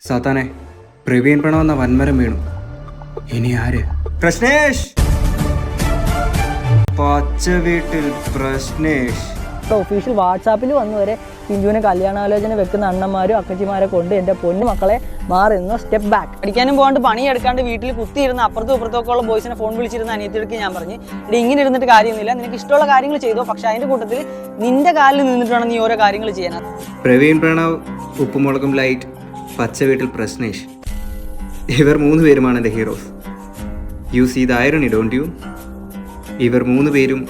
സാത്താനെ, പ്രവീൺ പ്രണവെന്ന വൻമരം വീണു. ഇനി ആര്? പ്രശ്നേഷ്, പച്ച വീട്ടിൽ പ്രശ്നേഷ്. ഒഫീഷ്യൽ വാട്സാപ്പിൽ വന്നു വരെ പിഞ്ചുവിനെ കല്യാണാലോചന വെക്കുന്ന അണ്ണന്മാരും അക്കച്ചിമാരെ കൊണ്ട് എൻ്റെ പൊന്നു മക്കളെ മാറുന്നു സ്റ്റെപ്പ് ബാക്ക്. അടിക്കാനും പോകാണ്ട് പണിയെടുക്കാണ്ട് വീട്ടിൽ കുത്തിയിരുന്ന അപ്പുറത്തും ഇപ്പുറത്തൊക്കെ ഉള്ള ബോയ്സിനെ ഫോൺ വിളിച്ചിരുന്ന അനിയത്തിയെടുക്ക് ഞാൻ പറഞ്ഞു, ഇവിടെ ഇങ്ങനെ ഇരുന്നിട്ട് കാര്യമൊന്നുമില്ല, നിനക്ക് ഇഷ്ടമുള്ള കാര്യങ്ങൾ ചെയ്തോ, പക്ഷെ അതിൻ്റെ കൂട്ടത്തിൽ നിന്റെ കാലിൽ നിന്നിട്ട് വേണം നീ ഓരോ കാര്യങ്ങൾ ചെയ്യാൻ. പ്രവീൺ പ്രണവ്, ഉപ്പുമുളകും ലൈറ്റ്, പച്ച വീട്ടിൽ പ്രശ്നേഷ്, ഇവർ 3 പേരുമാണ് എൻ്റെ heroes. You see the irony, don't you? ഇവർ 3 പേരും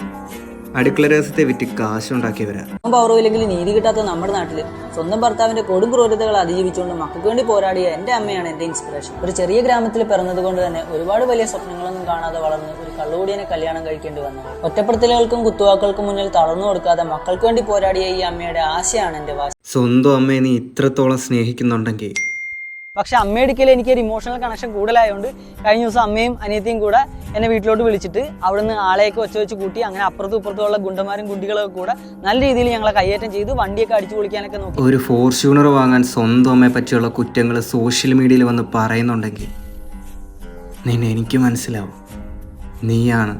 അടുക്കള രഹസ്യത്തെ വിറ്റ് കാശുണ്ടാക്കിയവരാണ്. പൗരവില്ലെങ്കിൽ നീതി കിട്ടാത്ത നമ്മുടെ നാട്ടിൽ സ്വന്തം ഭർത്താവിന്റെ കൊടും ക്രൂരതകൾ അതിജീവിച്ചുകൊണ്ട് മക്കൾക്ക് വേണ്ടി പോരാടിയ എൻ്റെ അമ്മയാണ് എൻ്റെ ഇൻസ്പിറേഷൻ. ഒരു ചെറിയ ഗ്രാമത്തിൽ പിറന്നത് കൊണ്ട് തന്നെ ഒരുപാട് വലിയ സ്വപ്നങ്ങളൊന്നും കാണാതെ വളർന്ന് ഒരു കള്ളുകൂടിയനെ കല്യാണം കഴിക്കേണ്ടി വന്നു. ഒറ്റപ്പെടുത്തലുകൾക്കും കുത്തുവാക്കൾക്കും മുന്നിൽ തളർന്നു കൊടുക്കാതെ മക്കൾക്ക് വേണ്ടി പോരാടിയ ഈ അമ്മയുടെ ആശയാണ് എൻ്റെ വാശി. സ്വന്തം അമ്മയെ നീ ഇത്രത്തോളം സ്നേഹിക്കുന്നുണ്ടെങ്കിൽ. പക്ഷെ അമ്മയെടുക്കൽ എനിക്കൊരു ഇമോഷണൽ കണക്ഷൻ കൂടുതലായതുകൊണ്ട് കഴിഞ്ഞ ദിവസം അമ്മയും അനിയത്തിയും കൂടെ എന്നെ വീട്ടിലോട്ട് വിളിച്ചിട്ട് അവിടുന്ന് ആളെയൊക്കെ വെച്ച് കൂട്ടി അങ്ങനെ അപ്പുറത്തും ഇപ്പുറത്തുള്ള ഗുണ്ടന്മാരും കുണ്ടികളൊക്കെ കൂടെ നല്ല രീതിയിൽ ഞങ്ങളെ കയ്യേറ്റം ചെയ്ത് വണ്ടിയൊക്കെ അടിച്ചു പൊളിക്കാനൊക്കെ നോക്കി. ഒരു ഫോർച്യൂണർ വാങ്ങാൻ സ്വന്തം അമ്മയെ പറ്റിയുള്ള കുറ്റങ്ങൾ സോഷ്യൽ മീഡിയയിൽ വന്ന് പറയുന്നുണ്ടെങ്കിൽ നിന്നെ എനിക്ക് മനസ്സിലാവും. നീയാണ്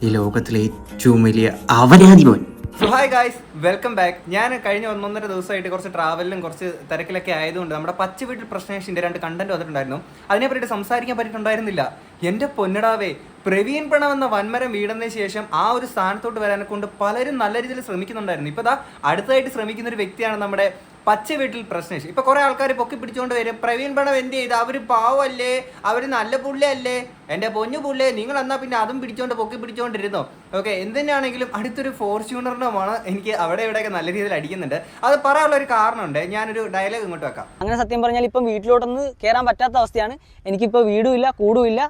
ഈ ലോകത്തിലെ ഏറ്റവും വലിയ അവരാധിപൻ. Hi guys, welcome back. ഞാൻ കഴിഞ്ഞ 1-1.5 ദിവസമായിട്ട് കുറച്ച് ട്രാവലിലും കുറച്ച് തിരക്കിലൊക്കെ ആയതുകൊണ്ട് നമ്മുടെ പച്ച വീട്ടിൽ പ്രശ്നേഷിൻ്റെ 2 കണ്ടന്റ് വന്നിട്ടുണ്ടായിരുന്നു. അതിനെപ്പറ്റി സംസാരിക്കാൻ പറ്റിയിട്ടുണ്ടായിരുന്നില്ല. എൻ്റെ പൊന്നടാവേ, പ്രവീൺ പ്രണവ് എന്ന വൻമരം വീടുന്നതിന് ശേഷം ആ ഒരു സ്ഥാനത്തോട്ട് വരാനെ കൊണ്ട് പലരും നല്ല രീതിയിൽ ശ്രമിക്കുന്നുണ്ടായിരുന്നു. ഇപ്പോൾ അടുത്തതായിട്ട് ശ്രമിക്കുന്ന ഒരു വ്യക്തിയാണ് നമ്മുടെ പച്ച വീട്ടിൽ പ്രശ്നേഷ്. ഇപ്പൊ കുറെ ആൾക്കാർ പൊക്കി പിടിച്ചുകൊണ്ട് വരും, പ്രവീൺ പ്രണവ് എന്ത് ചെയ്ത്, അവര് പാവല്ലേ, അവര് നല്ല പുള്ളയല്ലേ, എൻ്റെ പൊന്നു പുള്ളേ, നിങ്ങൾ എന്നാ പിന്നെ അതും പിടിച്ചോണ്ട് പൊക്കി പിടിച്ചോണ്ടിരുന്നോ. ഓക്കെ, എന്തിനാണെങ്കിലും അടുത്തൊരു ഫോർച്യൂണറിനുമാണ് എനിക്ക് അവിടെ ഇവിടെയൊക്കെ നല്ല രീതിയിൽ അടിക്കുന്നുണ്ട്. അത് പറയാനുള്ള ഒരു കാരണമുണ്ട്. ഞാനൊരു ഡയലോഗ് ഇങ്ങോട്ട് വെക്കാം. അങ്ങനെ സത്യം പറഞ്ഞാൽ ഇപ്പം വീട്ടിലോട്ടൊന്ന് കയറാൻ പറ്റാത്ത അവസ്ഥയാണ്. എനിക്കിപ്പോൾ വീടുമില്ല, കൂടുമില്ല,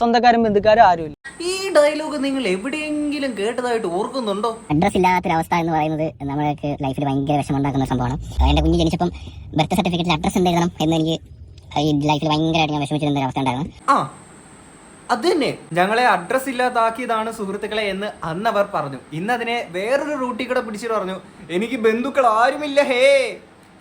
സ്വന്തക്കാരും ബന്ധുക്കാരും ആരുമില്ല. ഈ ഡയലോഗ് നിങ്ങൾ എവിടെയെങ്കിലും കേട്ടതായിട്ട് ഓർക്കുന്നുണ്ടോ? അഡ്രസ് ഇല്ലാത്തൊരവസ്ഥ എന്ന് പറയുന്നത് നമ്മൾക്ക് ലൈഫിൽ ഭയങ്കര വിഷമമുണ്ടാക്കുന്ന സംഭവമാണ്. എൻ്റെ കുഞ്ഞ് ജനിച്ചപ്പം ബർത്ത് സർട്ടിഫിക്കറ്റിൽ അഡ്രസ് എന്തെഴുതണം എന്ന് എനിക്ക് ഈ ലൈഫിൽ ഭയങ്കരമായിട്ട് ഞാൻ വിഷമിച്ചിരുന്ന ഒരു അവസ്ഥ ഉണ്ടായിരുന്നു. അത് തന്നെ, ഞങ്ങളെ അഡ്രസ് ഇല്ലാതാക്കിയതാണ് സുഹൃത്തുക്കളെ എന്ന് അന്ന് അവർ പറഞ്ഞു. ഇന്ന് അതിനെ വേറൊരു റൂട്ടിൽ കൂടെ പിടിച്ചിട്ട് പറഞ്ഞു, എനിക്ക് ബന്ധുക്കൾ ആരുമില്ല. ഹേ,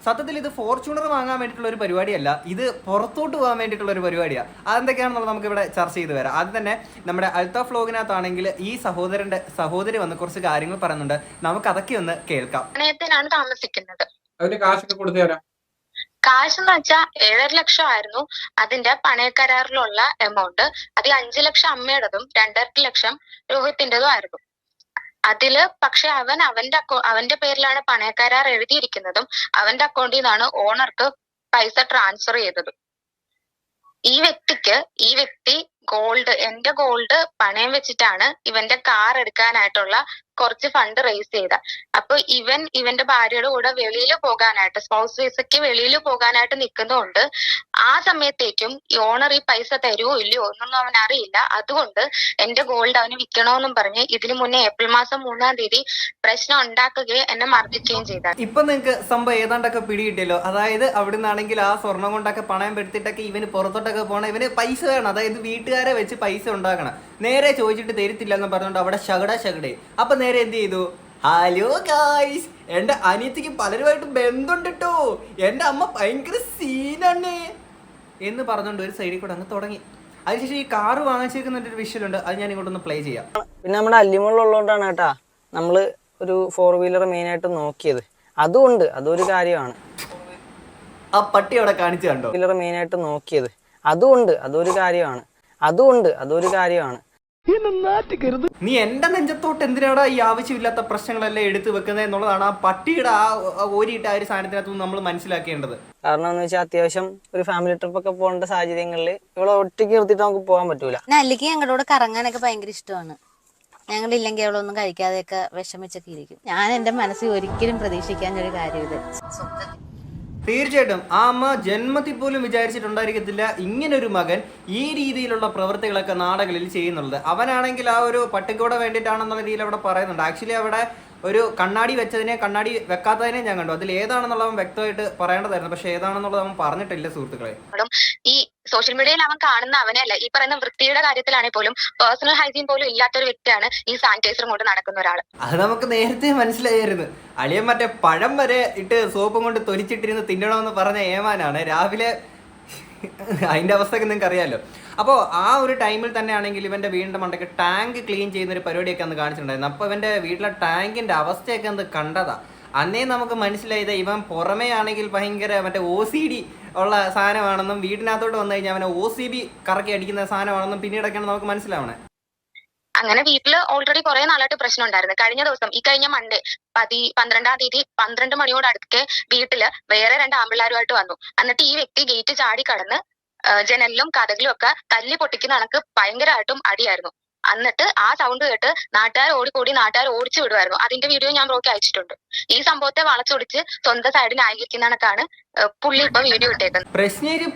സത്യത്തിൽ ഇത് ഫോർച്യൂണർ വാങ്ങാൻ വേണ്ടിയിട്ടുള്ള ഒരു പരിപാടിയല്ല, ഇത് പുറത്തോട്ട് പോകാൻ വേണ്ടിയിട്ടുള്ള ഒരു പരിപാടിയാണ്. അതെന്തൊക്കെയാണെന്നുള്ളത് നമുക്ക് ഇവിടെ ചർച്ച ചെയ്ത് വരാം. ആദ്യം തന്നെ നമ്മുടെ അൽത്താഫ് വ്ലോഗിനകത്താണെങ്കിൽ ഈ സഹോദരി വന്ന് കുറച്ച് കാര്യങ്ങൾ പറയുന്നുണ്ട്. നമുക്ക് അതൊക്കെ ഒന്ന് കേൾക്കാം. താമസിക്കുന്നത് കാശ് എന്ന് വെച്ചാൽ 7.5 ലക്ഷം ആയിരുന്നു അതിന്റെ പണയക്കരാറിലുള്ള എമൗണ്ട്. അത് 5 ലക്ഷം അമ്മയുടേതും 2.5 ലക്ഷം രോഹിത്തിൻ്റെതും ആയിരുന്നു. അതില് പക്ഷെ അവന്റെ പേരിലാണ് പണയക്കരാർ എഴുതിയിരിക്കുന്നതും അവന്റെ അക്കൗണ്ടിൽ നിന്നാണ് ഓണർക്ക് പൈസ ട്രാൻസ്ഫർ ചെയ്തത്. ഈ വ്യക്തി എന്റെ ഗോൾഡ് പണയം വെച്ചിട്ടാണ് ഇവന്റെ കാർ എടുക്കാനായിട്ടുള്ള കുറച്ച് ഫണ്ട് റേസ് ചെയ്ത. അപ്പൊ ഇവന്റെ ഭാര്യയുടെ കൂടെ വെളിയിൽ പോകാനായിട്ട്, സ്പൗസ് വിസയ്ക്ക് വെളിയിൽ പോകാനായിട്ട് നിൽക്കുന്നതുകൊണ്ട് ആ സമയത്തേക്കും ഈ ഓണർ ഈ പൈസ തരുമോ ഇല്ലയോ എന്നൊന്നും അവൻ അറിയില്ല. അതുകൊണ്ട് എന്റെ ഗോൾഡ് അവന് വിൽക്കണമെന്നും പറഞ്ഞ് ഇതിനു മുന്നേ ഏപ്രിൽ മാസം 3-ാം തീയതി പ്രശ്നം ഉണ്ടാക്കുകയും എന്നെ മർദ്ദിക്കുകയും ചെയ്ത. ഇപ്പൊ നിങ്ങക്ക് സംഭവം ഏതാണ്ടൊക്കെ പിടികിട്ടിയല്ലോ. അതായത് അവിടെ നിന്നാണെങ്കിൽ ആ സ്വർണം കൊണ്ടൊക്കെ പണയം പെടുത്തിട്ടൊക്കെ ഇവന് പുറത്തോട്ടൊക്കെ പോകണം, ഇവന് പൈസ വേണം, അതായത് വീട്ടുകാരെ വെച്ച് പൈസ ഉണ്ടാക്കണം. നേരെ ചോദിച്ചിട്ട് തരത്തില്ല എന്ന് പറഞ്ഞുകൊണ്ട് അവിടെ ശകടേ. അപ്പൊ നേരെ എന്ത് ചെയ്തു, ഹലോ ഗായ്സ്, എന്റെ അനിയത്തിക്ക് പലരുമായിട്ട് ബന്ധമുണ്ട് കേട്ടോ, എന്റെ അമ്മ ഭയങ്കര സീനാണ് എന്ന് പറഞ്ഞുകൊണ്ട് ഒരു സൈഡിൽ കൂടെ അങ്ങ് തുടങ്ങി. അതിനുശേഷം ഈ കാറ് വാങ്ങിച്ചേക്കുന്ന ഒരു വിഷ്വലുണ്ട്, അത് ഞാൻ ഇങ്ങോട്ടൊന്ന് പ്ലേ ചെയ്യാം. പിന്നെ നമ്മുടെ അല്ലിമുള്ളുള്ളതുകൊണ്ടാണ് കേട്ടാ നമ്മള് ഒരു 4 വീലർ മെയിനായിട്ട് നോക്കിയത്. അതുകൊണ്ട് അതൊരു കാര്യമാണ്. ആ പട്ടി അവിടെ കാണിച്ചു കണ്ടോ? വീലർ മെയിനായിട്ട് നോക്കിയത്. അതുകൊണ്ട് അതൊരു കാര്യമാണ്. നീ എന്റെ നെഞ്ചത്തോട്ട് എന്തിനാടാ ഈ ആവശ്യമില്ലാത്ത പ്രശ്നങ്ങളെല്ലാം എടുത്തു വെക്കുന്നത് എന്നുള്ളതാണ് ആ പട്ടിയുടെ ആ ഓരിയിട്ട ആ ഒരു സാധനത്തിനകത്ത് നമ്മൾ മനസ്സിലാക്കേണ്ടത്. കാരണം എന്ന് വെച്ചാൽ അത്യാവശ്യം ഒരു ഫാമിലി ട്രിപ്പ് ഒക്കെ പോകേണ്ട സാഹചര്യങ്ങളിൽ ഇവിടെ ഒറ്റയ്ക്ക് നിർത്തിയിട്ട് നമുക്ക് പോകാൻ പറ്റൂല. അല്ലെങ്കിൽ ഞങ്ങളോട് കറങ്ങാനൊക്കെ ഭയങ്കര ഇഷ്ടമാണ്. ഞങ്ങളില്ലെങ്കിൽ അവളൊന്നും കഴിക്കാതെയൊക്കെ വിഷമിച്ചൊക്കെ ഇരിക്കും. ഞാൻ എന്റെ മനസ്സിൽ ഒരിക്കലും പ്രതീക്ഷിക്കാനൊരു കാര്യം ഇത്. തീർച്ചയായിട്ടും ആ അമ്മ ജന്മത്തിൽ പോലും വിചാരിച്ചിട്ടുണ്ടായിരിക്കത്തില്ല ഇങ്ങനൊരു മകൻ ഈ രീതിയിലുള്ള പ്രവൃത്തികളൊക്കെ നാടുകളിൽ ചെയ്യുന്നുള്ളത്. അവനാണെങ്കിൽ ആ ഒരു പട്ടിക്കൂടെ വേണ്ടിയിട്ടാണെന്നുള്ള രീതിയിൽ അവിടെ പറയുന്നുണ്ട്. ആക്ച്വലി അവിടെ ഒരു കണ്ണാടി വെച്ചതിനെ കണ്ണാടി വെക്കാത്തതിനെ ഞാൻ കണ്ടു. അതിൽ ഏതാണെന്നുള്ളത് അവൻ വ്യക്തമായിട്ട് പറയേണ്ടതായിരുന്നു, പക്ഷെ ഏതാണെന്നുള്ളത് അവൻ പറഞ്ഞിട്ടില്ല സുഹൃത്തുക്കളെ. ഈ സോഷ്യൽ മീഡിയയിൽ അവൻ കാണുന്ന അവനെയല്ല, ഈ പറയുന്ന വൃത്തിയുടെ കാര്യത്തിലാണെങ്കിൽ പോലും പേഴ്സണൽ ഹൈജീൻ പോലും ഇല്ലാത്തൊരു വ്യക്തിയാണ് ഈ സാനിറ്റൈസർ കൊണ്ട് നടക്കുന്ന ഒരാൾ. അത് നമുക്ക് നേരത്തെ മനസ്സിലായിരുന്നു. അളിയൻ മറ്റേ പഴം വരെ ഇട്ട് സോപ്പും കൊണ്ട് തൊലിച്ചിട്ടിരുന്ന് തിന്നണമെന്ന് പറഞ്ഞ ഏമാനാണ്. രാവിലെ അതിൻ്റെ അവസ്ഥയൊക്കെ നിങ്ങൾക്ക് അറിയാമല്ലോ. അപ്പോൾ ആ ഒരു ടൈമിൽ തന്നെ ആണെങ്കിൽ ഇവൻ്റെ വീടിൻ്റെ മണ്ടയ്ക്ക് ടാങ്ക് ക്ലീൻ ചെയ്യുന്നൊരു പരിപാടിയൊക്കെ അന്ന് കാണിച്ചിട്ടുണ്ടായിരുന്നു. അപ്പോൾ ഇവൻ്റെ വീട്ടിലെ ടാങ്കിൻ്റെ അവസ്ഥയൊക്കെ അന്ന് കണ്ടതാ. അന്നേ നമുക്ക് മനസ്സിലായത് ഇവൻ പുറമേ ആണെങ്കിൽ ഭയങ്കര മറ്റേ OCD ഉള്ള സാധനമാണെന്നും വീടിനകത്തോട്ട് വന്നു കഴിഞ്ഞാൽ അവനെ OCB കറക്കി അടിക്കുന്ന സാധനമാണെന്നും പിന്നീടൊക്കെയാണ് നമുക്ക് മനസ്സിലാവണേ. അങ്ങനെ വീട്ടില് ഓൾറെഡി കുറെ നാളായിട്ട് പ്രശ്നം ഉണ്ടായിരുന്നു. കഴിഞ്ഞ ദിവസം ഈ കഴിഞ്ഞ മൺഡേ 12-ാം തീയതി 12 മണിയോട് അടുക്കെ വീട്ടില് വേറെ 2 ആമ്പിള്ളാരുമായിട്ട് വന്നു. എന്നിട്ട് ഈ വ്യക്തി ഗേറ്റ് ചാടി കടന്ന് ജനലിലും കതകിലും ഒക്കെ തല്ലി പൊട്ടിക്കുന്ന കണക്ക് ഭയങ്കരമായിട്ടും അടിയായിരുന്നു. എന്നിട്ട് ആ സൗണ്ട് കേട്ട് നാട്ടുകാർ ഓടിച്ചു വിടുമായിരുന്നു. അതിന്റെ വീഡിയോ ഞാൻ ബ്രോക്ക് അയച്ചിട്ടുണ്ട്. ഈ സംഭവത്തെ വളച്ചൊടിച്ച് സ്വന്തം സൈഡിൽ ന്യായീകരിക്കുന്ന കണക്കാണ് പുള്ളി ഇപ്പൊ വീഡിയോ ഇട്ടേക്കുന്നത്. പ്രശ്നേര്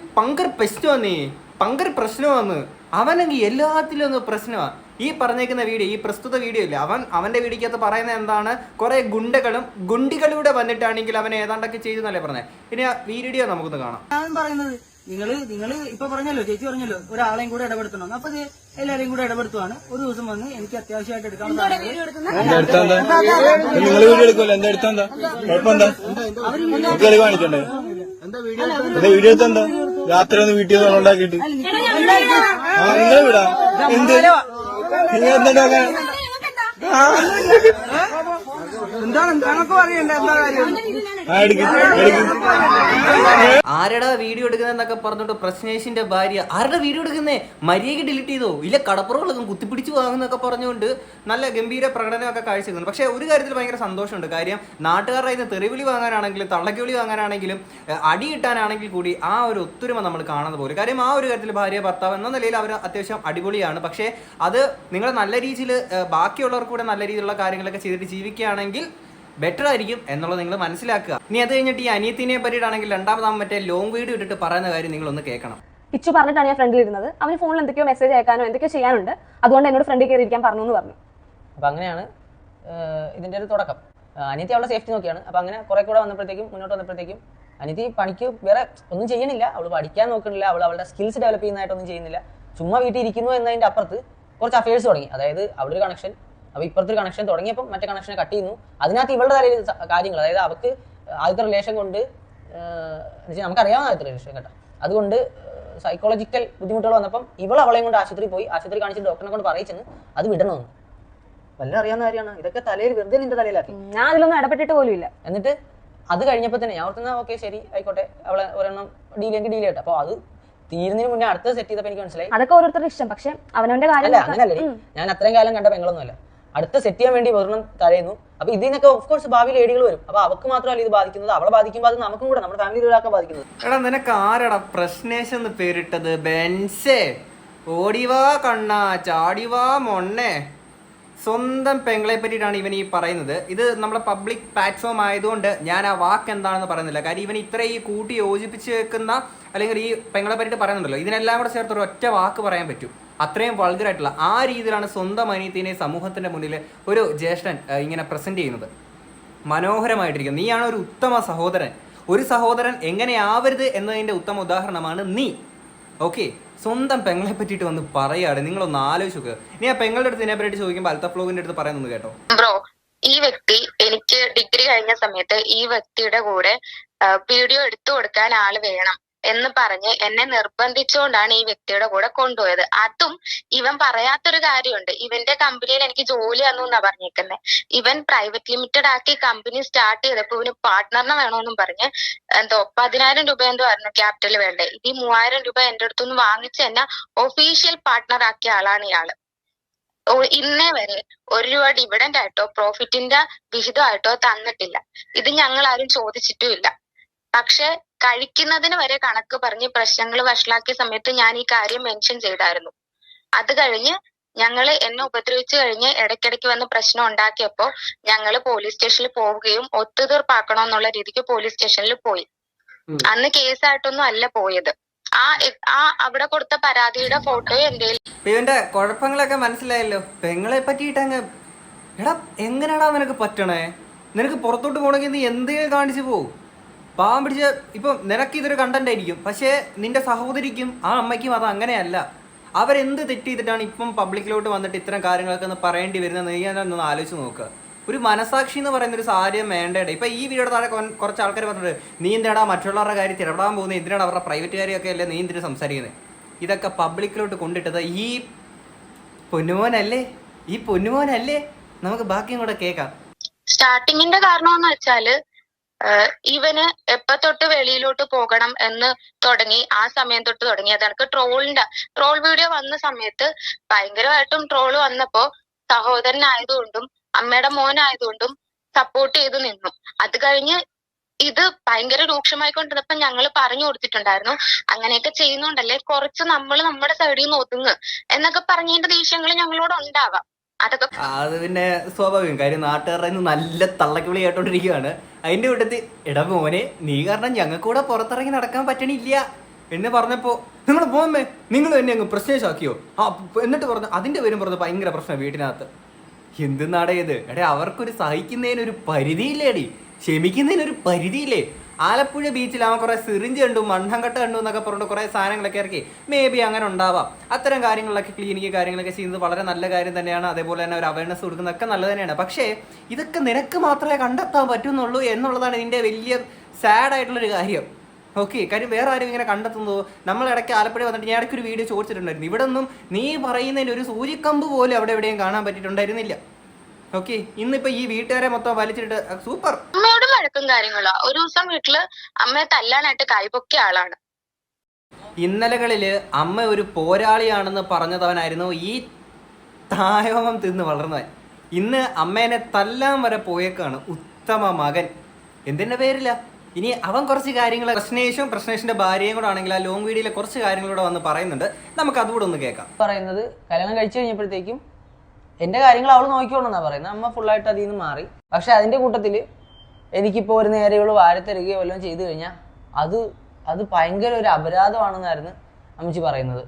പങ്കർ പ്രശ്നമാന്ന് അവനെങ്കിൽ എല്ലാത്തിലും ഒന്ന് പ്രശ്നമാണ്. ഈ പറഞ്ഞേക്കുന്ന വീഡിയോ, ഈ പ്രസ്തുത വീഡിയോ ഇല്ല, അവന്റെ വീഡിയോക്കകത്ത് പറയുന്നത് എന്താണ്, കുറെ ഗുണ്ടികളിലൂടെ വന്നിട്ടാണെങ്കിൽ അവൻ ഏതാണ്ടൊക്കെ ചെയ്തു എന്നല്ലേ പറഞ്ഞത്. ഇനി ആ വീഡിയോ നമുക്കൊന്ന് കാണാം. ഞാൻ പറയുന്നത് നിങ്ങൾ ഇപ്പൊ പറഞ്ഞല്ലോ, ചേച്ചി പറഞ്ഞല്ലോ ഒരാളെയും കൂടെ ഇടപെടുത്തണം. അപ്പൊ അത് എല്ലാരെയും കൂടെ ഇടപെടുത്തുവാണ്. ഒരു ദിവസം വന്ന് എനിക്ക് അത്യാവശ്യമായിട്ട് എടുക്കാൻ നിങ്ങൾ വീഡിയോ എടുക്കുമല്ലോ, എന്താ എടുത്താ കുഴപ്പമെന്താ കാണിക്കണ്ടേ? എന്താ വീഡിയോ എടുത്താ രാത്രി ഒന്ന് വീട്ടിൽ ഉണ്ടാക്കിയിട്ട് നിങ്ങൾ വിടാ എന്ത് നിങ്ങൾ എന്താ ആരുടെ വീഡിയോ എടുക്കുന്നതെന്നൊക്കെ പറഞ്ഞിട്ട് പ്രശ്നേഷിന്റെ ഭാര്യ ആരുടെ വീഡിയോ എടുക്കുന്നേ മര്യാദയ്ക്ക് ഡിലീറ്റ് ചെയ്തോ ഇല്ല കടപ്പുറകളൊക്കെ കുത്തിപ്പിടിച്ച് വാങ്ങുന്നൊക്കെ പറഞ്ഞുകൊണ്ട് നല്ല ഗംഭീര പ്രകടനമൊക്കെ കാഴ്ചവെക്കുന്നു. പക്ഷേ ഒരു കാര്യത്തിൽ ഭയങ്കര സന്തോഷമുണ്ട്. കാര്യം നാട്ടുകാരുടെ ഇന്ന് തെറിവിളി വാങ്ങാനാണെങ്കിലും തള്ളക്കിവിളി വാങ്ങാനാണെങ്കിലും അടി കിട്ടാനാണെങ്കിൽ കൂടി ആ ഒരു ഒത്തൊരുമ നമ്മൾ കാണുന്ന പോലെ. കാര്യം ആ ഒരു കാര്യത്തിൽ ഭാര്യ ഭർത്താവ് എന്ന നിലയിൽ അവർ അത്യാവശ്യം അടിപൊളിയാണ്. പക്ഷേ അത് നിങ്ങൾ നല്ല രീതിയിൽ ബാക്കിയുള്ളവർക്ക് കൂടെ നല്ല രീതിയിലുള്ള കാര്യങ്ങളൊക്കെ ചെയ്തിട്ട് ജീവിക്കുകയാണെങ്കിൽ ബെറ്റർ ആയിരിക്കും എന്നുള്ളത് നിങ്ങൾ മനസ്സിലാക്കുക. ഇനി അത് കഴിഞ്ഞിട്ട് ഈ അനിയത്തിനെ പറ്റിയിട്ടാണെങ്കിൽ രണ്ടാമതാകും മറ്റേ ലോങ് വീഡിയോ ഇട്ടിട്ട് പറയുന്ന കാര്യം നിങ്ങളൊന്ന് കേൾക്കണം. പിച്ചു പറഞ്ഞിട്ടാണ് ഞാൻ ഫ്രണ്ടിൽ ഇരുന്നത്. അവന് ഫോണിൽ എന്തൊക്കെയോ മെസ്സേജ് അയക്കാനോ എന്തൊക്കെയോ ചെയ്യാനുണ്ട്, അതുകൊണ്ട് എന്നോട് ഫ്രണ്ടിൽ കയറി ഇരിക്കാൻ പറഞ്ഞു എന്ന് പറഞ്ഞു. അപ്പം അങ്ങനെയാണ് ഇതിൻ്റെ ഒരു തുടക്കം. അനിയത്തി അവളുടെ സേഫ്റ്റി നോക്കിയാണ്. അപ്പം അങ്ങനെ കുറെ കൂടെ മുന്നോട്ട് വന്നപ്പോഴത്തേക്കും അനിയത്തി പണിക്ക് വേറെ ഒന്നും ചെയ്യണില്ല, അവൾ പഠിക്കാൻ നോക്കണില്ല, അവളുടെ സ്കിൽസ് ഡെവലപ്പ് ചെയ്യുന്നതായിട്ടൊന്നും ചെയ്യുന്നില്ല, ചുമ്മാ വീട്ടിൽ ഇരിക്കുന്നു എന്നതിൻ്റെ അപ്പുറത്ത് കുറച്ച് അഫയേഴ്സ് തുടങ്ങി. അതായത് അവിടെ ഒരു കണക്ഷൻ, അപ്പോൾ ഇപ്പുറത്തെ ഒരു കണക്ഷൻ തുടങ്ങിയപ്പോൾ മറ്റേ കണക്ഷനെ കട്ട് ചെയ്യുന്നു. അതിനകത്ത് ഇവളുടെ തലയിൽ കാര്യങ്ങൾ, അതായത് അവൾക്ക് ആദ്യത്തെ റിലേഷൻ കൊണ്ട് നമുക്കറിയാവുന്ന ആദ്യത്തെ റിലേഷൻ കേട്ടോ, അതുകൊണ്ട് സൈക്കോളജിക്കൽ ബുദ്ധിമുട്ടുകൾ വന്നപ്പം അവളെയും കൊണ്ട് ആശുപത്രി പോയി. ആശുപത്രി കാണിച്ചിട്ട് ഡോക്ടറിനെ കൊണ്ട് പറയിച്ചെന്ന് അത് വിടണമെന്ന്. വല്ലതും അറിയാവുന്ന കാര്യമാണ് ഇതൊക്കെ. തലയിൽ വെറുതെ നിന്റെ തലയിലാക്കി, ഞാൻ അതിലൊന്നും ഇടപെട്ടിട്ട് പോലും ഇല്ല. എന്നിട്ട് അത് കഴിഞ്ഞപ്പോൾ തന്നെ ഞാൻ ഓർത്തുന്ന ഓക്കെ ശരി ആയിക്കോട്ടെ, അവളെ ഒരെണ്ണം ഡീൽ ചെയ്യട്ടെ. അപ്പോൾ അത് തീരുന്നതിന് മുന്നേ അടുത്ത് സെറ്റ് ചെയ്തപ്പോൾ എനിക്ക് മനസ്സിലായി അതൊക്കെ ഓരോരുത്തരുടെ ഇഷ്ടം. പക്ഷെ അവനവന്റെ കാര്യം അങ്ങനല്ലേ. ഞാൻ അത്രയും കാലം കണ്ട പെങ്ങളൊന്നുമല്ല, അടുത്ത സെറ്റ് ചെയ്യാൻ വേണ്ടി ഒരെണ്ണം തഴയുന്നു. അപ്പൊ ഇതിനൊക്കെ ഓഫ് കോഴ്സ് ഭാവിയിൽ ഏടികൾ വരും. അപ്പൊ അവർക്ക് മാത്രമല്ല ഇത് ബാധിക്കുന്നത്, അവളെ ബാധിക്കുമ്പോൾ അത് നമുക്കും കൂടെ നമ്മുടെ ഫാമിലിയിൽ ഒരാൾക്ക് ബാധിക്കുന്നത്. എടാ നിനക്ക് ആരടാ പ്രശ്നേഷ് എന്ന് പേരിട്ടത്? ബെൻസേ ഓടിവാ കണ്ണാ ചാടിവാ മൊണ്ണേ. സ്വന്തം പെങ്ങളെ പറ്റിയിട്ടാണ് ഇവൻ ഈ പറയുന്നത്. ഇത് നമ്മളെ പബ്ലിക് പ്ലാറ്റ്ഫോം ആയതുകൊണ്ട് ഞാൻ ആ വാക്ക് എന്താണെന്ന് പറയുന്നില്ല. കാര്യം ഇവൻ ഇത്ര ഈ കൂട്ടി യോജിപ്പിച്ച് വെക്കുന്ന അല്ലെങ്കിൽ ഈ പെങ്ങളെ പറ്റിയിട്ട് പറയുന്നുണ്ടല്ലോ, ഇതിനെല്ലാം കൂടെ ചേർത്ത് ഒരു ഒറ്റ വാക്ക് പറയാൻ പറ്റും. അത്രയും വൾഗറായിട്ടുള്ള ആ രീതിയിലാണ് സ്വന്തം അനിയത്തിനെ സമൂഹത്തിൻ്റെ മുന്നിൽ ഒരു ജ്യേഷ്ഠൻ ഇങ്ങനെ പ്രസൻറ്റ് ചെയ്യുന്നത്. മനോഹരമായിട്ടിരിക്കും. നീയാണ് ഒരു ഉത്തമ സഹോദരൻ. ഒരു സഹോദരൻ എങ്ങനെയാവരുത് എന്നതിൻ്റെ ഉത്തമ ഉദാഹരണമാണ് നീ. ഓക്കെ, സ്വന്തം പെങ്ങളെ പറ്റിയിട്ട് വന്ന് പറയാട്. നിങ്ങളൊന്ന് ആലോചിച്ച് നോക്കുക. ഇനി ആ പെങ്ങളുടെ അടുത്ത് ഇതിനെപ്പറ്റി ചോദിക്കുമ്പോൾ അൽത്ത ഫ്ലോഗിന്റെ അടുത്ത് പറയുന്നത് കേട്ടോ. ബ്രോ, ഈ വ്യക്തി എനിക്ക് ഡിഗ്രി കഴിഞ്ഞ സമയത്ത് ഈ വ്യക്തിയുടെ കൂടെ വീഡിയോ എടുത്തു കൊടുക്കാൻ ആള് വേണം എന്ന് പറഞ്ഞ് എന്നെ നിർബന്ധിച്ചുകൊണ്ടാണ് ഈ വ്യക്തിയുടെ കൂടെ കൊണ്ടുപോയത്. അതും ഇവൻ പറയാത്തൊരു കാര്യമുണ്ട്. ഇവന്റെ കമ്പനിയിൽ എനിക്ക് ജോലി തന്നു പറഞ്ഞേക്കുന്നത്. ഇവൻ പ്രൈവറ്റ് ലിമിറ്റഡ് ആക്കി കമ്പനി സ്റ്റാർട്ട് ചെയ്തപ്പോൾ ഇവന് പാർട്ട്ണറിനെ വേണമെന്നും പറഞ്ഞ് എന്തോ 10,000 രൂപ എന്തോ ആയിരുന്നു ക്യാപിറ്റൽ വേണ്ടേ. ഈ 3,000 രൂപ എന്റെ അടുത്തുനിന്ന് വാങ്ങിച്ച് തന്നെ ഒഫീഷ്യൽ പാർട്ട്ണർ ആക്കിയ ആളാണ് ഇയാള്. ഇന്നേ വരെ 1 രൂപ ഡിവിഡന്റ് ആയിട്ടോ പ്രോഫിറ്റിന്റെ വിഹിതമായിട്ടോ തന്നിട്ടില്ല. ഇത് ഞങ്ങൾ ആരും ചോദിച്ചിട്ടും ഇല്ല. പക്ഷെ കഴിക്കുന്നതിന് വരെ കണക്ക് പറഞ്ഞ് പ്രശ്നങ്ങൾ വഷളാക്കിയ സമയത്ത് ഞാൻ ഈ കാര്യം മെൻഷൻ ചെയ്തായിരുന്നു. അത് കഴിഞ്ഞ് ഞങ്ങള് എന്നെ ഉപദ്രവിച്ചു കഴിഞ്ഞ് ഇടയ്ക്കിടയ്ക്ക് വന്ന് പ്രശ്നം ഉണ്ടാക്കിയപ്പോ ഞങ്ങള് പോലീസ് സ്റ്റേഷനിൽ പോവുകയും ഒത്തുതീർപ്പാക്കണമെന്നുള്ള രീതിക്ക് പോലീസ് സ്റ്റേഷനിൽ പോയി. അന്ന് കേസായിട്ടൊന്നും അല്ല പോയത്. ആ അവിടെ കൊടുത്ത പരാതിയുടെ ഫോട്ടോ എന്റെ ഇവന്റെ കുഴപ്പങ്ങളൊക്കെ മനസ്സിലായല്ലോ. പെങ്ങളെ പറ്റിയിട്ട് അങ്ങ് എടാ എങ്ങനെയാടാ നിനക്ക് പറ്റണേ? നിനക്ക് പുറത്തോട്ട് പോകണമെങ്കിൽ നീ എന്തെങ്കിലും കാണിച്ചു പോകും. പാവം പിടിച്ച ഇപ്പം നിനക്ക് ഇതൊരു കണ്ടന്റ് ആയിരിക്കും, പക്ഷേ നിന്റെ സഹോദരിക്കും ആ അമ്മയ്ക്കും അത് അങ്ങനെയല്ല. അവരെന്ത് തെറ്റ് ചെയ്തിട്ടാണ് ഇപ്പം പബ്ലിക്കിലോട്ട് വന്നിട്ട് ഇത്തരം കാര്യങ്ങളൊക്കെ ഒന്ന് പറയേണ്ടി വരുന്നത് നീ ഒന്ന് ആലോചിച്ച് നോക്കുക. ഒരു മനസാക്ഷി എന്ന് പറയുന്ന ഒരു സാര്യം വേണ്ടേടെ. ഇപ്പം ഈ വീഡിയോയുടെ താഴെ കുറച്ച് ആൾക്കാർ പറഞ്ഞിട്ട് നീ എന്തിനാടാ മറ്റുള്ളവരുടെ കാര്യത്തിൽ ഇടപെടാൻ പോകുന്നത്, എന്തിനാണ് അവരുടെ പ്രൈവറ്റ് കാര്യമൊക്കെ അല്ലേ നീ എന്തിനു സംസാരിക്കുന്നത്. ഇതൊക്കെ പബ്ലിക്കിലോട്ട് കൊണ്ടിട്ടത് ഈ പൊന്നുമോനല്ലേ, ഈ പൊന്നുമോനല്ലേ. നമുക്ക് ബാക്കിയും കൂടെ കേൾക്കാം. സ്റ്റാർട്ടിങ്ങിന്റെ കാരണം എന്ന് വെച്ചാല് ഇവന് എപ്പ തൊട്ട് വെളിയിലോട്ട് പോകണം എന്ന് തുടങ്ങി ആ സമയം തൊട്ട് തുടങ്ങി. അതെനിക്ക് ട്രോൾ വീഡിയോ വന്ന സമയത്ത് ഭയങ്കരമായിട്ടും ട്രോള് വന്നപ്പോ സഹോദരനായതുകൊണ്ടും അമ്മയുടെ മോനായതുകൊണ്ടും സപ്പോർട്ട് ചെയ്ത് നിന്നു. അത് കഴിഞ്ഞ് ഇത് ഭയങ്കര രൂക്ഷമായിക്കൊണ്ടിരുന്നപ്പോ ഞങ്ങള് പറഞ്ഞു കൊടുത്തിട്ടുണ്ടായിരുന്നു, അങ്ങനെയൊക്കെ ചെയ്യുന്നോണ്ടല്ലേ കുറച്ച് നമ്മുടെ സൈഡിൽ നിന്ന് ഒതുങ്ങ് എന്നൊക്കെ പറഞ്ഞതിന്റെ ദേഷ്യങ്ങൾ ഞങ്ങളോട് ഉണ്ടാവാം. അതൊക്കെ അത് പിന്നെ സ്വാഭാവികം കാര്യം. നാട്ടുകാരുടെ നല്ല തള്ളക്കിളി കേട്ടോണ്ടിരിക്കുകയാണ്. അതിന്റെ കൂട്ടത്തിൽ എടാ മോനെ നീ കാരണം ഞങ്ങൾക്കൂടെ പുറത്തിറങ്ങി നടക്കാൻ പറ്റണില്ല എന്ന് പറഞ്ഞപ്പോ നിങ്ങൾ പോമേ നിങ്ങൾ എന്നെ അങ്ങ് പ്രശ്നേഷാക്കിയോ എന്നിട്ട് പറഞ്ഞു അതിന്റെ പേരും പറഞ്ഞു ഭയങ്കര പ്രശ്നം വീട്ടിനകത്ത്. എന്ത് നാടേത് എടേ, അവർക്കൊരു സഹിക്കുന്നതിനൊരു പരിധിയില്ലേടി, ക്ഷമിക്കുന്നതിനൊരു പരിധിയില്ലേ. ആലപ്പുഴ ബീച്ചിൽ അവൻ കുറെ സിറിഞ്ച് കണ്ടു മണ്ണങ്കട്ട കണ്ടു എന്നൊക്കെ പറഞ്ഞിട്ട് കുറെ സാധനങ്ങളൊക്കെ ഇറക്കി. മേ ബി അങ്ങനെ ഉണ്ടാവാം. അത്തരം കാര്യങ്ങളൊക്കെ ക്ലിനിക്ക് കാര്യങ്ങളൊക്കെ ചെയ്യുന്നത് വളരെ നല്ല കാര്യം തന്നെയാണ്. അതേപോലെ തന്നെ ഒരു അവയർനെസ് കൊടുക്കുന്നതൊക്കെ നല്ലത് തന്നെയാണ്. പക്ഷേ ഇതൊക്കെ നിനക്ക് മാത്രമേ കണ്ടെത്താൻ പറ്റുന്നുള്ളൂ എന്നുള്ളതാണ് ഇതിന്റെ വലിയ സാഡ് ആയിട്ടുള്ളൊരു കാര്യം. ഓക്കെ, കാര്യം വേറെ ആരും ഇങ്ങനെ കണ്ടെത്തുന്നതോ. നമ്മളിടയ്ക്ക് ആലപ്പുഴ വന്നിട്ട് ഞാൻ ഇടയ്ക്കൊരു വീഡിയോ ചോദിച്ചിട്ടുണ്ടായിരുന്നു. ഇവിടെ ഒന്നും നീ പറയുന്നതിന് ഒരു സൂര്യക്കമ്പ് പോലും അവിടെ എവിടെയും കാണാൻ പറ്റിയിട്ടുണ്ടായിരുന്നില്ല. ഓക്കെ, ഇന്നിപ്പോ ഈ വീട്ടുകാരെ മൊത്തം വലിച്ചിട്ട് സൂപ്പർ. അമ്മയോട് വഴക്കും കാര്യങ്ങളോ. ഒരു ദിവസം വീട്ടില് അമ്മയെ തല്ലാനായിട്ട് കൈപൊക്കിയ ആളാണ്. ഇന്നലകളില് അമ്മ ഒരു പോരാളിയാണെന്ന് പറഞ്ഞതവനായിരുന്നു ഈ തായോമം തിന്ന് വളർന്നവൻ. ഇന്ന് അമ്മേനെ തല്ലാൻ വരെ പോയേക്കാണ് ഉത്തമ മകൻ. എന്തിന്റെ പേരില്ല. ഇനി അവൻ കുറച്ച് കാര്യങ്ങൾ പ്രശ്നേഷിന്റെ ഭാര്യയും കൂടെ ആണെങ്കിൽ ആ ലോങ് വീഡിയോയിലെ കുറച്ച് കാര്യങ്ങളൂടെ വന്ന് പറയുന്നുണ്ട്. നമുക്ക് അതുകൂടെ ഒന്ന് കേൾക്കാം. പറയുന്നത് കല്യാണം കഴിച്ചു കഴിഞ്ഞപ്പോഴത്തേക്കും എൻ്റെ കാര്യങ്ങൾ അവൾ നോക്കിക്കോളെന്നാണ് പറയുന്നത്. അമ്മ ഫുള്ളായിട്ട് അതിൽ നിന്ന് മാറി. പക്ഷെ അതിൻ്റെ കൂട്ടത്തിൽ എനിക്കിപ്പോൾ ഒരു നേരെയുള്ള വാരത്തിരികയോ വല്ലതും ചെയ്തു കഴിഞ്ഞാൽ അത് ഭയങ്കര ഒരു അപരാധമാണെന്നായിരുന്നു അമ്മച്ചി പറയുന്നത്.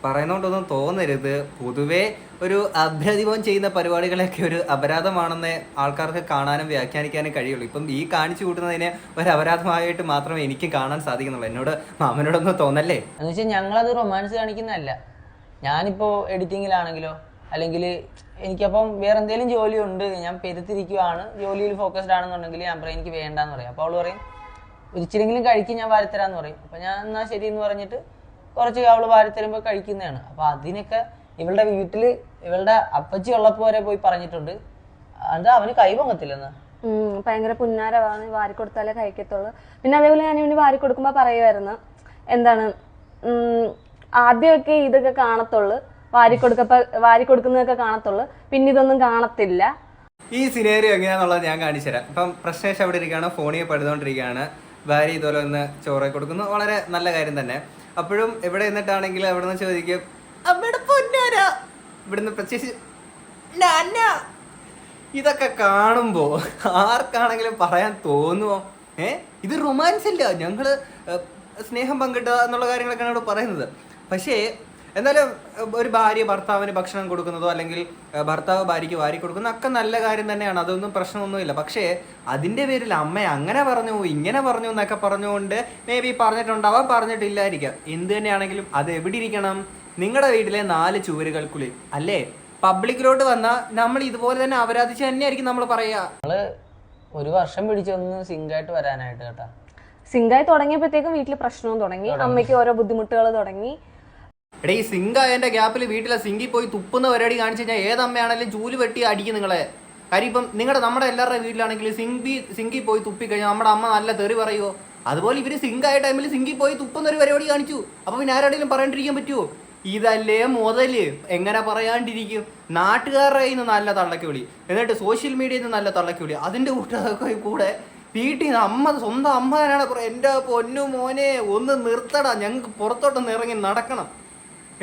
പറയുന്നോണ്ടൊന്നും തോന്നരുത്. പൊതുവെ ഒരു അഭ്യധിപം ചെയ്യുന്ന പരിപാടികളൊക്കെ ഒരു അപരാധമാണെന്ന് ആൾക്കാർക്ക് കാണാനും വ്യാഖ്യാനിക്കാനും കഴിയുള്ളൂ. ഇപ്പം ഈ കാണിച്ചു കൂട്ടുന്നതിനെ ഒരു അപരാധമായിട്ട് മാത്രമേ എനിക്ക് കാണാൻ സാധിക്കുന്നുള്ളൂ. എന്നോട് മാമനോടൊന്നും തോന്നല്ലേ. എന്ന് വെച്ചാൽ ഞങ്ങളത് റൊമാൻസ് കാണിക്കുന്നതല്ല. ഞാനിപ്പോൾ എഡിറ്റിങ്ങിലാണെങ്കിലോ അല്ലെങ്കിൽ എനിക്കപ്പം വേറെ എന്തെങ്കിലും ജോലിയുണ്ട്, ഞാൻ പെരുത്തിരിക്കുവാണ്, ജോലിയിൽ ഫോക്കസ്ഡ് ആണെന്നുണ്ടെങ്കിൽ ഞാൻ പറയും എനിക്ക് വേണ്ടാന്ന് പറയും. അപ്പോൾ അവൾ പറയും ഒരിച്ചിരെങ്കിലും കഴിക്കും, ഞാൻ വാരിത്തരാന്ന് പറയും. അപ്പം ഞാൻ എന്നാൽ ശരി എന്ന് പറഞ്ഞിട്ട് കുറച്ച് അവൾ വാരിത്തരുമ്പോൾ കഴിക്കുന്നതാണ്. അപ്പോൾ അതിനൊക്കെ ഇവളുടെ വീട്ടിൽ ഇവളുടെ അപ്പച്ചി ഉള്ളപ്പോൾ വരെ പോയി പറഞ്ഞിട്ടുണ്ട്. അത് അവന് കൈപൊങ്ങത്തില്ലെന്ന്. ഭയങ്കര പുന്നാരമാണ്, വാരി കൊടുത്താലേ കഴിക്കത്തുള്ളൂ. പിന്നെ അതേപോലെ ഞാൻ ഇവന് വാരി കൊടുക്കുമ്പോൾ പറയുമായിരുന്നു എന്താണ് ആദ്യമൊക്കെ ഇതൊക്കെ കാണത്തുള്ളൂ, വാരി കൊടുക്കുന്നതൊക്കെ കാണത്തുള്ളൂ, പിന്നെ ഇതൊന്നും കാണത്തില്ല. ഈ സിനേറിയോ എങ്ങനെയാണെന്നുള്ളത് ഞാൻ കാണിച്ചു തരാം. ഇപ്പം പ്രശ്നേഷ് അവിടെ ഇരിക്കുകയാണ്, ഫോണിൽ പഴുതുകൊണ്ടിരിക്കുകയാണ്. ഭാര്യ ഇതുപോലെ ഒന്ന് ചോറ് കൊടുക്കുന്നു, വളരെ നല്ല കാര്യം തന്നെ. അപ്പോഴും എവിടെ നിന്നിട്ടാണെങ്കിൽ അവിടെ നിന്ന് ചോദിക്കും അവിടെ പൊന്നാരാ, ഇവിടുന്ന് പ്രത്യേകിച്ച് ഇതൊക്കെ കാണുമ്പോൾ ആർക്കാണെങ്കിലും പറയാൻ തോന്നുമോ? ഇത് റൊമാൻസ് ഇല്ല, ഞങ്ങള് സ്നേഹം പങ്കിട്ടുക എന്നുള്ള കാര്യങ്ങളൊക്കെയാണ് ഇവിടെ പറയുന്നത്. പക്ഷേ എന്നാലും ഒരു ഭാര്യ ഭർത്താവിന് ഭക്ഷണം കൊടുക്കുന്നതോ അല്ലെങ്കിൽ ഭർത്താവ് ഭാര്യയ്ക്ക് വാരി കൊടുക്കുന്നതോ ഒക്കെ നല്ല കാര്യം തന്നെയാണ്. അതൊന്നും പ്രശ്നമൊന്നുമില്ല. പക്ഷേ അതിൻ്റെ പേരിൽ അമ്മ അങ്ങനെ പറഞ്ഞു ഇങ്ങനെ പറഞ്ഞു എന്നൊക്കെ പറഞ്ഞുകൊണ്ട് മേ ബി പറഞ്ഞിട്ടുണ്ടാവാം, പറഞ്ഞിട്ടില്ലായിരിക്കാം. എന്ത് തന്നെയാണെങ്കിലും അത് എവിടെ ഇരിക്കണം? നിങ്ങളുടെ വീട്ടിലെ 4 ചുവരുകൾക്കുള്ളിൽ അല്ലേ? പബ്ലിക്കിലോട്ട് വന്നാൽ നമ്മൾ ഇതുപോലെ തന്നെ അപരാധിച്ച് തന്നെയായിരിക്കും നമ്മൾ പറയുക. നമ്മള് ഒരു വർഷം പിടിച്ചൊന്ന് സിങ്കായിട്ട് വരാനായിട്ട് കേട്ടാ. സിങ്കായി തുടങ്ങിയപ്പോഴത്തേക്കും വീട്ടിൽ പ്രശ്നവും തുടങ്ങി, അമ്മയ്ക്ക് ഓരോ ബുദ്ധിമുട്ടുകൾ തുടങ്ങി. എടേ, ഈ സിങ്ക് ആയതിൻ്റെ ഗ്യാപ്പിൽ വീട്ടിലെ സിങ്കിൽ പോയി തുപ്പുന്ന പരിപാടി കാണിച്ചു കഴിഞ്ഞാൽ ഏതമ്മയാണെങ്കിലും ചൂല് വെട്ടി അടിക്കും നിങ്ങളെ. കാര്യം ഇപ്പം നമ്മുടെ എല്ലാവരുടെ വീട്ടിലാണെങ്കിൽ സിങ്കിൽ പോയി തുപ്പിക്കഴിഞ്ഞാൽ നമ്മുടെ അമ്മ നല്ല തെറി പറയുമോ? അതുപോലെ ഇവർ സിങ്കായ ടൈമിൽ സിങ്കിൽ പോയി തുപ്പുന്ന ഒരു പരിപാടി കാണിച്ചു. അപ്പോൾ പിന്നെ ആരോടെങ്കിലും പറയാണ്ടിരിക്കാൻ പറ്റുമോ? ഇതല്ലേ മുതല്, എങ്ങനെ പറയാണ്ടിരിക്കും? നാട്ടുകാരുടെ കയ്യിൽ നിന്ന് നല്ല തള്ളക്കി വിളി, എന്നിട്ട് സോഷ്യൽ മീഡിയയിൽ നിന്ന് നല്ല തള്ളക്കി വിളി, അതിൻ്റെ കൂടെ വീട്ടിൽ നിന്ന് സ്വന്തം അമ്മ തന്നെയാണ് പറയാം എൻ്റെ പൊന്നു മോനെ ഒന്ന് നിർത്തടാ, ഞങ്ങൾക്ക് പുറത്തോട്ടൊന്ന് ഇറങ്ങി നടക്കണം.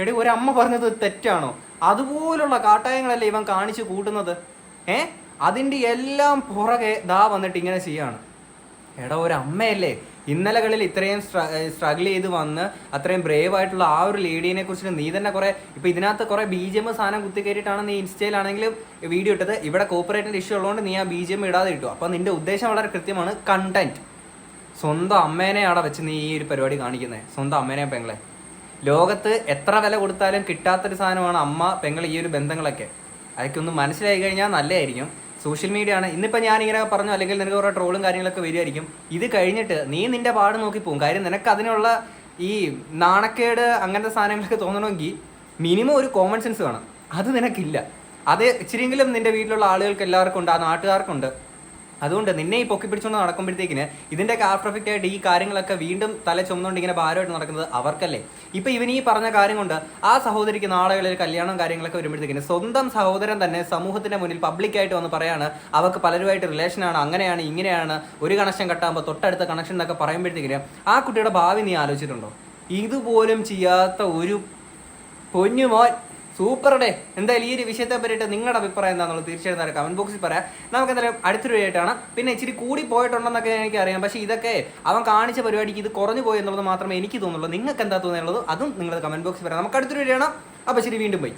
എടി, ഒരമ്മ പറഞ്ഞത് തെറ്റാണോ? അതുപോലുള്ള കാട്ടായങ്ങളല്ലേ ഇവൻ കാണിച്ചു കൂട്ടുന്നത്. അതിൻ്റെ എല്ലാം പുറകെ വന്നിട്ട് ഇങ്ങനെ ചെയ്യാണ്. എടാ, ഒരമ്മയല്ലേ ഇന്നലകളിൽ ഇത്രയും സ്ട്രഗിൾ ചെയ്ത് വന്ന് അത്രയും ബ്രേവ് ആയിട്ടുള്ള ആ ഒരു ലേഡീനെ കുറിച്ചിട്ട് നീ തന്നെ കുറെ ഇപ്പം ഇതിനകത്ത് കുറെ BGM സാധനം കുത്തി കയറിയിട്ടാണ് നീ ഇൻസ്റ്റയിലാണെങ്കിലും വീഡിയോ ഇട്ടത്. ഇവിടെ കോപ്പറേറ്റിൻ്റെ ഇഷ്യൂ ഉള്ളതുകൊണ്ട് നീ ആ BGM ഇടാതെ ഇട്ടു. അപ്പം നിന്റെ ഉദ്ദേശം വളരെ കൃത്യമാണ്, കണ്ടന്റ്. സ്വന്തം അമ്മേനെ അവിടെ വെച്ച് നീ ഈ ഒരു പരിപാടി കാണിക്കുന്നത്? സ്വന്തം അമ്മേനെ പെങ്ങളെ. ലോകത്ത് എത്ര വില കൊടുത്താലും കിട്ടാത്തൊരു സാധനമാണ് അമ്മ പെങ്ങൾ ഈ ഒരു ബന്ധങ്ങളൊക്കെ. അതൊക്കെ ഒന്ന് മനസ്സിലായി കഴിഞ്ഞാൽ നല്ലതായിരിക്കും. സോഷ്യൽ മീഡിയ ആണ്. ഇന്നിപ്പോൾ ഞാനിങ്ങനെ പറഞ്ഞു, അല്ലെങ്കിൽ നിനക്ക് കുറേ ട്രോളും കാര്യങ്ങളൊക്കെ വരുമായിരിക്കും. ഇത് കഴിഞ്ഞിട്ട് നീ നിന്റെ പാട് നോക്കി പോകും. കാര്യം നിനക്ക് അതിനുള്ള ഈ നാണക്കേട് അങ്ങനത്തെ സാധനങ്ങളൊക്കെ തോന്നണമെങ്കിൽ മിനിമം ഒരു കോമൺ സെൻസ് വേണം. അത് നിനക്കില്ല. അത് ഇച്ചിരിയെങ്കിലും നിന്റെ വീട്ടിലുള്ള ആളുകൾക്ക് എല്ലാവർക്കും ഉണ്ട്, ആ നാട്ടുകാർക്കുണ്ട്. അതുകൊണ്ട് നിന്നെ ഈ പൊക്കി പിടിച്ചുകൊണ്ട് നടക്കുമ്പോഴത്തേക്കിന് ഇതിൻ്റെയൊക്കെ ആഫ്റ്റർ എഫക്റ്റ് ആയിട്ട് ഈ കാര്യങ്ങളൊക്കെ വീണ്ടും തല ചുമന്നുകൊണ്ട് ഇങ്ങനെ ഭാരമായിട്ട് നടക്കുന്നത് അവർക്കല്ലേ. ഇപ്പം ഇവൻ ഈ പറഞ്ഞ കാര്യം കൊണ്ട് ആ സഹോദരിക്ക് നാളുകളിൽ കല്യാണം കാര്യങ്ങളൊക്കെ വരുമ്പോഴത്തേക്കിന് സ്വന്തം സഹോദരൻ തന്നെ സമൂഹത്തിൻ്റെ മുന്നിൽ പബ്ലിക്കായിട്ട് വന്ന് പറയാണ് അവർക്ക് പലരുമായിട്ട് റിലേഷനാണ്, അങ്ങനെയാണ് ഇങ്ങനെയാണ്, ഒരു കണക്ഷൻ കട്ടാകുമ്പോൾ തൊട്ടടുത്ത കണക്ഷൻ എന്നൊക്കെ പറയുമ്പോഴത്തേക്കിന് ആ കുട്ടിയുടെ ഭാവി നീ ആലോചിച്ചിട്ടുണ്ടോ? ഇതുപോലും ചെയ്യാത്ത ഒരു പൊന്നുമോൻ. Super day. എന്തായാലും ഈ ഒരു വിഷയത്തെ പറ്റിയിട്ട് നിങ്ങളുടെ അഭിപ്രായം എന്താണെന്നുള്ളത് തീർച്ചയായിട്ടും കമന്റ് ബോക്സിൽ പറയാം. നമുക്ക് എന്തായാലും അടുത്തൊരു വീഡിയോയിട്ടാണ്. പിന്നെ ഇച്ചിരി കൂടി പോയിട്ടുണ്ടെന്നൊക്കെ എനിക്കറിയാം. പക്ഷേ ഇതൊക്കെ അവൻ കാണിച്ച പരിപാടിക്ക് ഇത് കുറഞ്ഞു പോയി എന്നുള്ളത് മാത്രമേ എനിക്ക് തോന്നുള്ളൂ. നിങ്ങൾക്ക് എന്താ തോന്നുന്നുള്ളത് അതും നിങ്ങൾ കമന്റ് ബോക്സിൽ പറയാം. നമുക്ക് അടുത്തൊരു വീഡിയോ ആണ്. അപ്പോൾ ശരി, വീണ്ടും പോയി.